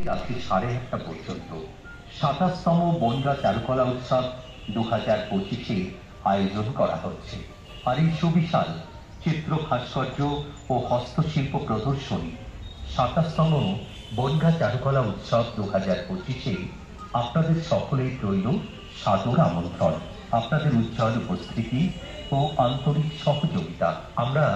রাত্রি 1:30 পর্যন্ত 27তম বনগাঁ চারুকলা উৎসব 2025 আয়োজন করা হচ্ছে। আর এই সুবিশাল চিত্র ভাস্কর্য ও হস্তশিল্প প্রদর্শনী 27তম বনগাঁ চারুকলা উৎসব 2025 আপনাদের সকলের রইল সাদর আমন্ত্রণ। আপনাদের উজ্জ্বল উপস্থিতি ও আন্তরিক সহযোগিতা আমরা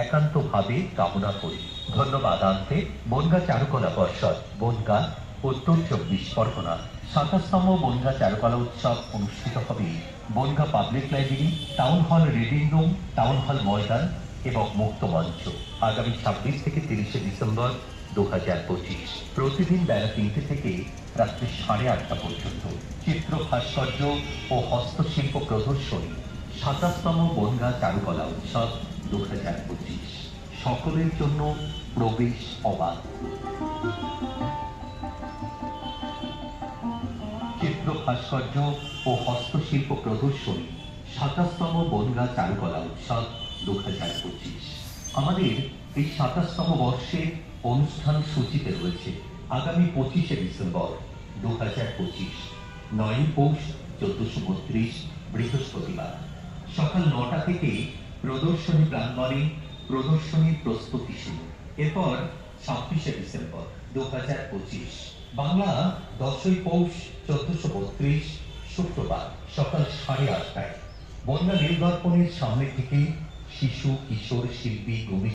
একান্তভাবে কামনা করি। ধন্যবাদ আনতে বনগাঁ চারুকলা পর্ষদ, বনগাঁ, উত্তর 24 পরগনা। 27তম বনগাঁ চারুকলা উৎসব অনুষ্ঠিত হবে Bongaon public library, town hall reading room, town hall ময়দান এবং মুক্ত মঞ্চ। আগামী 26 থেকে 30 ডিসেম্বর 2025 প্রতিদিন বেলা 3টে থেকে রাত্রি 8:30 পর্যন্ত চিত্র ভাস্কর্য ও হস্তশিল্প প্রদর্শনী 27তম বনগাঁ চারুকলা উৎসব 2025 সকলের জন্য প্রবেশ অবাধ। চিত্র ভাস্কর্য ও হস্তশিল্প প্রদর্শনী 27তম বনগাঁ চারুকলা উৎসব 2025। আমাদের এই 27তম বর্ষে অনুষ্ঠান সূচিতে রয়েছে আগামী 25 ডিসেম্বর 2025 9 পৌষ 1432 বৃহস্পতিবার সকাল 9টা থেকে প্রদর্শনী প্রাঙ্গণে প্রদর্শনীর প্রস্তুতি শুরু। এরপর 26 ডিসেম্বর 2025 বাংলা 10ই পৌষ 1432 শুক্রবার সকাল 8:30টায় বনগাঁ নীলদর্পণের সামনে থেকে শিশু, কিশোর, শিল্পী,